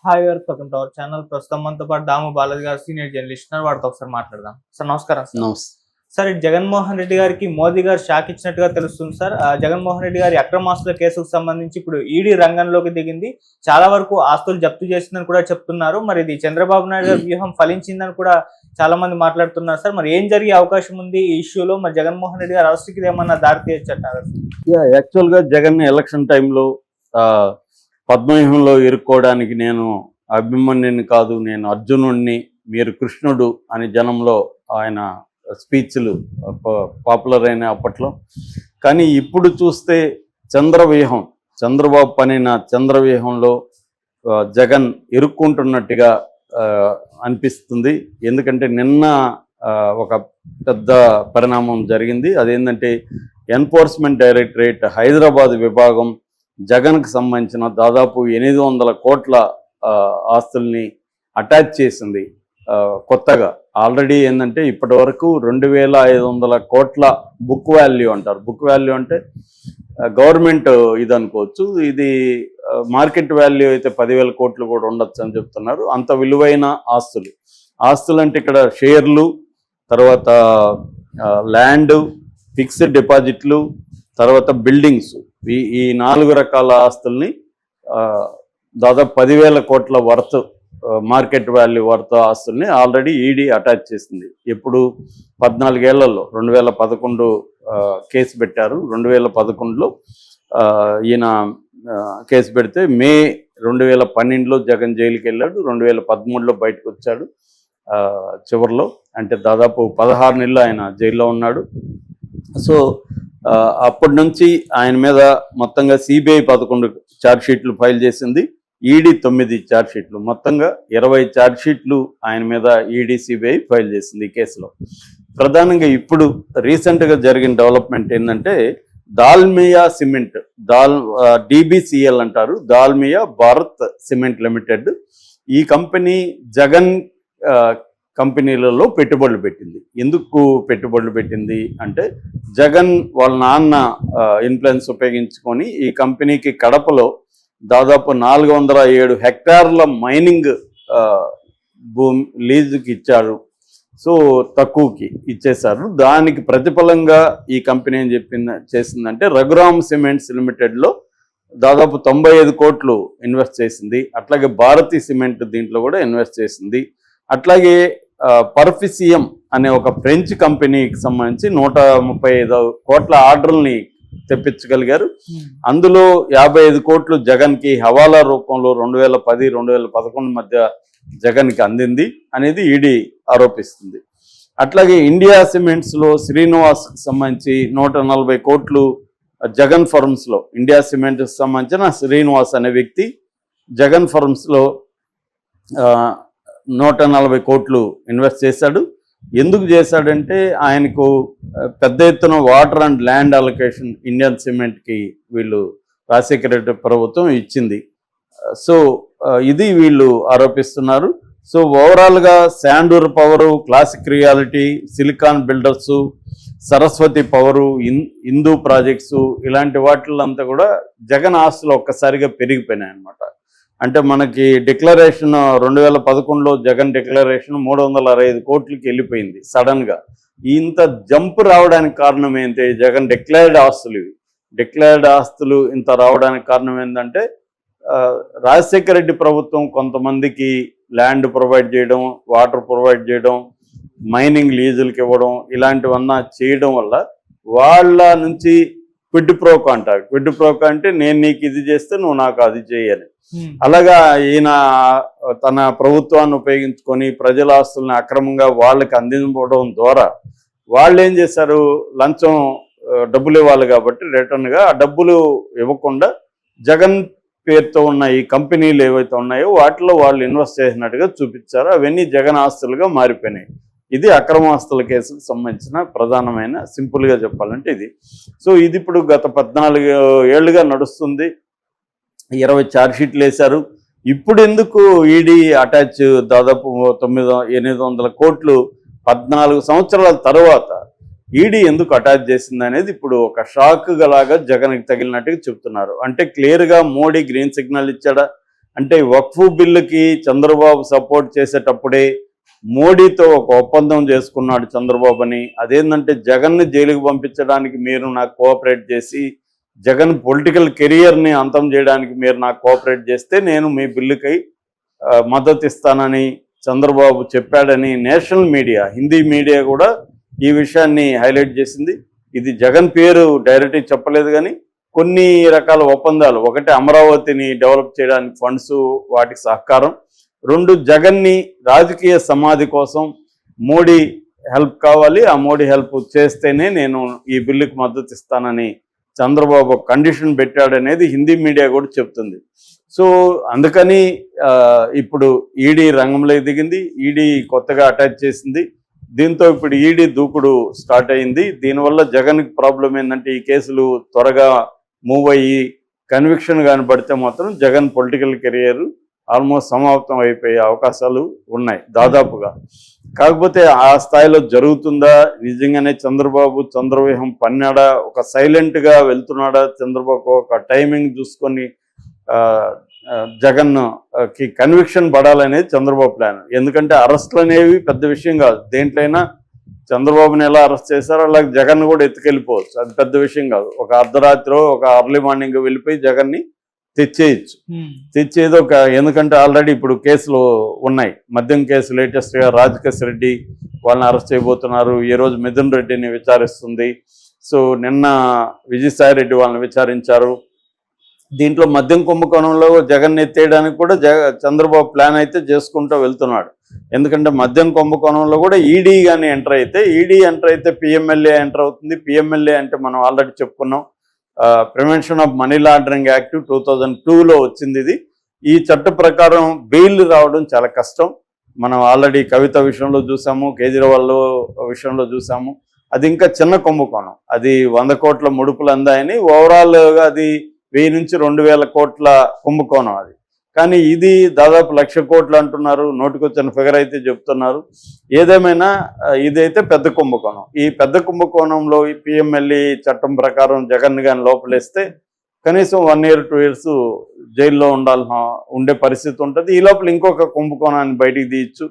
Hi welcome to our channel. ప్రస్తుతం మనతో పాటు దాము బాలాజీ గారు సీనియర్ జర్నలిస్ట్ ఉన్నారు. వాడితో ఒకసారి మాట్లాడదాం. సార్ నమస్కారం. సార్ జగన్మోహన్ రెడ్డి గారికి మోదీ గారు షాక్ ఇచ్చినట్టుగా తెలుస్తుంది సార్. జగన్మోహన్ రెడ్డి గారి అక్రమాస్తుల కేసుకు సంబంధించి ఇప్పుడు ఈడీ రంగంలోకి దిగింది. చాలా వరకు ఆస్తులు జప్తు చేసిందని కూడా చెప్తున్నారు. మరి ఇది చంద్రబాబు నాయుడు గారి వ్యూహం ఫలించిందని కూడా చాలా మంది మాట్లాడుతున్నారు సార్. మరి ఏం జరిగే అవకాశం ఉంది ఈ ఇష్యూలో? మరి జగన్మోహన్ రెడ్డి గారు అరెస్ట్కి ఏమన్నా దారి తీయచ్చంటారా? యాక్చువల్ గా జగన్ ఎలక్షన్ టైంలో పద్మవ్యూహంలో ఇరుక్కోవడానికి నేను అభిమన్యుని కాదు, నేను అర్జునుడిని, మీరు కృష్ణుడు అని జనంలో ఆయన స్పీచ్లు పాపులర్ అయిన అప్పట్లో. కానీ ఇప్పుడు చూస్తే చంద్రవ్యూహం, చంద్రబాబు పనిన చంద్రవ్యూహంలో జగన్ ఇరుక్కుంటున్నట్టుగా అనిపిస్తుంది. ఎందుకంటే నిన్న ఒక పెద్ద పరిణామం జరిగింది. అదేంటంటే ఎన్ఫోర్స్మెంట్ డైరెక్టరేట్ హైదరాబాద్ విభాగం జగన్కి సంబంధించిన దాదాపు 800 కోట్ల ఆస్తుల్ని అటాచ్ చేసింది కొత్తగా. ఆల్రెడీ ఏంటంటే ఇప్పటి వరకు 2500 కోట్ల బుక్ వాల్యూ అంటారు. బుక్ వాల్యూ అంటే గవర్నమెంట్ ఇది అనుకోవచ్చు. ఇది మార్కెట్ వాల్యూ అయితే 10,000 కోట్లు కూడా ఉండొచ్చు అని చెప్తున్నారు. అంత విలువైన ఆస్తులు అంటే ఇక్కడ షేర్లు, తర్వాత ల్యాండ్, ఫిక్స్డ్ డిపాజిట్లు, తర్వాత బిల్డింగ్స్, ఈ 4 రకాల ఆస్తుల్ని దాదాపు 10,000 కోట్ల వర్త్ మార్కెట్ వాల్యూ వర్త్ ఆస్తుల్ని ఆల్రెడీ ఈడీ అటాచ్ చేసింది. ఎప్పుడు 14 ఏళ్లలో 2011 కేసు పెట్టారు. 2011లో ఈయన కేసు పెడితే మే 2012లో జగన్ జైలుకి వెళ్ళాడు. 2013లో బయటకు వచ్చాడు. చివరిలో అంటే దాదాపు 16 నెలలు ఆయన జైల్లో ఉన్నాడు. సో అప్పటి నుంచి ఆయన మీద మొత్తంగా సిబిఐ 11 ఛార్జ్షీట్లు ఫైల్ చేసింది, ఈడీ 9 ఛార్జ్షీట్లు, మొత్తంగా 20 ఛార్జ్షీట్లు ఆయన మీద ఈడీ సిబిఐ ఫైల్ చేసింది ఈ కేసులో. ప్రధానంగా ఇప్పుడు రీసెంట్గా జరిగిన డెవలప్మెంట్ ఏంటంటే దాల్మియా సిమెంట్, డిబిసిఎల్ అంటారు, దాల్మియా భారత్ సిమెంట్ లిమిటెడ్. ఈ కంపెనీ జగన్ కంపెనీలలో పెట్టుబడులు పెట్టింది. ఎందుకు పెట్టుబడులు పెట్టింది అంటే జగన్ వాళ్ళ నాన్న ఇన్ఫ్లుయెన్స్ ఉపయోగించుకొని ఈ కంపెనీకి కడపలో దాదాపు 407 హెక్టార్ల మైనింగ్ భూమి లీజుకి ఇచ్చారు. సో తక్కువకి ఇచ్చేశారు. దానికి ప్రతిఫలంగా ఈ కంపెనీ ఏం చేసిందంటే రఘురామ్ సిమెంట్స్ లిమిటెడ్లో దాదాపు 95 కోట్లు ఇన్వెస్ట్ చేసింది. అట్లాగే భారతీ సిమెంట్ దీంట్లో కూడా ఇన్వెస్ట్ చేసింది. అట్లాగే పర్ఫిసియం అనే ఒక ఫ్రెంచ్ కంపెనీకి సంబంధించి 135 కోట్ల ఆర్డర్ని తెప్పించగలిగారు. అందులో 55 కోట్లు జగన్కి హవాలా రూపంలో 2010-2011 మధ్య జగన్కి అందింది అనేది ఈడీ ఆరోపిస్తుంది. అట్లాగే ఇండియా సిమెంట్స్లో శ్రీనివాస్కి సంబంధించి 140 కోట్లు జగన్ ఫర్మ్స్లో, ఇండియా సిమెంట్కి సంబంధించిన శ్రీనివాస్ అనే వ్యక్తి జగన్ ఫర్మ్స్లో 140 కోట్లు ఇన్వెస్ట్ చేశాడు. ఎందుకు చేశాడంటే ఆయనకు పెద్ద ఎత్తున water and land allocation Indian సిమెంట్కి వీళ్ళు రాజశేఖర రెడ్డి ప్రభుత్వం ఇచ్చింది. సో ఇది వీళ్ళు ఆరోపిస్తున్నారు. సో ఓవరాల్గా Sandur power, classic reality, silicon builders, Saraswati power, Hindu projects, ఇలాంటి వాటిలంతా కూడా జగన్ ఆస్తులు ఒక్కసారిగా పెరిగిపోయినాయి అన్నమాట. అంటే మనకి డిక్లరేషన్ 2011లో జగన్ డిక్లరేషన్ 365 కోట్లకి వెళ్ళిపోయింది సడన్గా. ఇంత జంప్ రావడానికి కారణం ఏంటి? జగన్ డిక్లేర్డ్ ఆస్తులు, ఇవి డిక్లేర్డ్ ఆస్తులు ఇంత రావడానికి కారణం ఏంటంటే రాజశేఖర రెడ్డి ప్రభుత్వం కొంతమందికి ల్యాండ్ ప్రొవైడ్ చేయడం, వాటర్ ప్రొవైడ్ చేయడం, మైనింగ్ లీజులకి ఇవ్వడం, ఇలాంటివన్నా చేయడం వల్ల వాళ్ళ నుంచి క్విడ్ ప్రోకో అంటారు. క్విడ్ ప్రోకో అంటే నేను నీకు ఇది చేస్తే నువ్వు నాకు అది చేయాలి. అలాగా ఈయన తన ప్రభుత్వాన్ని ఉపయోగించుకొని ప్రజల ఆస్తుల్ని అక్రమంగా వాళ్ళకి అందించడం ద్వారా వాళ్ళు ఏం చేశారు, లంచం డబ్బులు ఇవ్వాలి కాబట్టి రిటర్న్గా ఆ డబ్బులు ఇవ్వకుండా జగన్ పేరుతో ఉన్న ఈ కంపెనీలు ఏవైతే ఉన్నాయో వాటిలో వాళ్ళు ఇన్వెస్ట్ చేసినట్టుగా చూపించారు. అవన్నీ జగన్ ఆస్తులుగా మారిపోయినాయి. ఇది అక్రమ ఆస్తుల కేసుకు సంబంధించిన ప్రధానమైన, సింపుల్గా చెప్పాలంటే ఇది. సో ఇది ఇప్పుడు గత 14 ఏళ్లుగా నడుస్తుంది. 20 ఛార్జ్షీట్లు వేశారు. ఇప్పుడు ఎందుకు ఈడీ అటాచ్ దాదాపు 800 కోట్లు 14 సంవత్సరాల తర్వాత ఈడీ ఎందుకు అటాచ్ చేసింది అనేది ఇప్పుడు ఒక షాక్ లాగా జగన్కి తగిలినట్టుగా చెప్తున్నారు. అంటే క్లియర్గా మోడీ గ్రీన్ సిగ్నల్ ఇచ్చాడా, అంటే వక్ఫ్ బిల్లుకి చంద్రబాబు సపోర్ట్ చేసేటప్పుడే మోడీతో ఒక ఒప్పందం చేసుకున్నాడు చంద్రబాబుని. అదేంటంటే జగన్ని జైలుకు పంపించడానికి మీరు నాకు కోఆపరేట్ చేసి, జగన్ పొలిటికల్ కెరియర్ని అంతం చేయడానికి మీరు నాకు కోఆపరేట్ చేస్తే నేను మీ బిల్లుకై మద్దతు ఇస్తానని చంద్రబాబు చెప్పాడని నేషనల్ మీడియా, హిందీ మీడియా కూడా ఈ విషయాన్ని హైలైట్ చేసింది. ఇది జగన్ పేరు డైరెక్ట్గా చెప్పలేదు, కానీ కొన్ని రకాల ఒప్పందాలు, ఒకటి అమరావతిని డెవలప్ చేయడానికి ఫండ్స్, వాటికి సహకారం. రెండు, జగన్ని రాజకీయ సమాధి కోసం మోడీ హెల్ప్ కావాలి, ఆ మోడీ హెల్ప్ చేస్తేనే నేను ఈ బిల్లుకి మద్దతు ఇస్తానని చంద్రబాబు కండిషన్ పెట్టాడనేది హిందీ మీడియా కూడా చెప్తుంది. సో అందుకని ఇప్పుడు ఈడీ రంగంలోకి దిగింది, ఈడీ కొత్తగా అటాచ్ చేసింది. దీంతో ఇప్పుడు ఈడీ దూకుడు స్టార్ట్ అయింది. దీనివల్ల జగన్కి ప్రాబ్లం ఏంటంటే ఈ కేసులు త్వరగా మూవ్ అయ్యి కన్విక్షన్ కానీ పడితే మాత్రం జగన్ పొలిటికల్ కెరియర్ ఆల్మోస్ట్ సమాప్తం అయిపోయే అవకాశాలు ఉన్నాయి దాదాపుగా. కాకపోతే ఆ స్థాయిలో జరుగుతుందా, నిజంగానే చంద్రబాబు చంద్రవ్యూహం పన్నాడా, ఒక సైలెంట్గా వెళ్తున్నాడా, చంద్రబాబు ఒక టైమింగ్ చూసుకొని జగన్ కి కన్విక్షన్ పడాలనేది చంద్రబాబు ప్లాన్. ఎందుకంటే అరెస్టులు అనేవి పెద్ద విషయం కాదు, దేంట్లైనా చంద్రబాబుని ఎలా అరెస్ట్ చేశారో అలాగే జగన్ కూడా ఎత్తుకెళ్ళిపోవచ్చు, అది పెద్ద విషయం కాదు. ఒక అర్ధరాత్రి ఒక అర్లీ మార్నింగ్ వెళ్ళిపోయి జగన్ని తెచ్చేయచ్చు. తెచ్చేది ఒక, ఎందుకంటే ఆల్రెడీ ఇప్పుడు కేసులు ఉన్నాయి, మద్యం కేసు లేటెస్ట్గా రాజకేశ్ రెడ్డి వాళ్ళని అరెస్ట్ చేయబోతున్నారు. ఈరోజు మిథున్ రెడ్డిని విచారిస్తుంది. సో నిన్న విజయసాయి రెడ్డి వాళ్ళని విచారించారు. దీంట్లో మద్యం కుంభకోణంలో జగన్ ఎత్తేయడానికి కూడా చంద్రబాబు ప్లాన్ అయితే చేసుకుంటూ వెళ్తున్నాడు. ఎందుకంటే మద్యం కుంభకోణంలో కూడా ఈడీ కానీ ఎంటర్ అయితే పిఎంఎల్ఏ ఎంటర్ అవుతుంది. పిఎంఎల్ఏ అంటే మనం ఆల్రెడీ చెప్పుకున్నాం, prevention of money laundering act 2002లో వచ్చింది. ఇది ఈ చట్ట ప్రకారం బెయిల్ రావడం చాలా కష్టం. మనం ఆల్రెడీ కవిత విషయంలో చూసాము, కేజ్రీవాల్ విషయంలో చూసాము. అది ఇంకా చిన్న కుంభకోణం, అది 100 కోట్ల ముడుపులు అందాయని, ఓవరాల్గా అది 1000 నుంచి 2000 కోట్ల కుంభకోణం అది. కానీ ఇది దాదాపు 1,00,000 కోట్లు అంటున్నారు, నోటికొచ్చిన ఫిగర్ అయితే చెప్తున్నారు. ఏదేమైనా ఇదైతే పెద్ద కుంభకోణం. ఈ పెద్ద కుంభకోణంలో ఈ పిఎంఎల్ఏ చట్టం ప్రకారం జగన్ గాని లోపలేస్తే కనీసం 1 year 2 years జైల్లో ఉండే పరిస్థితి ఉంటుంది. ఈ లోపల ఇంకొక కుంభకోణాన్ని బయటికి తీయచ్చు.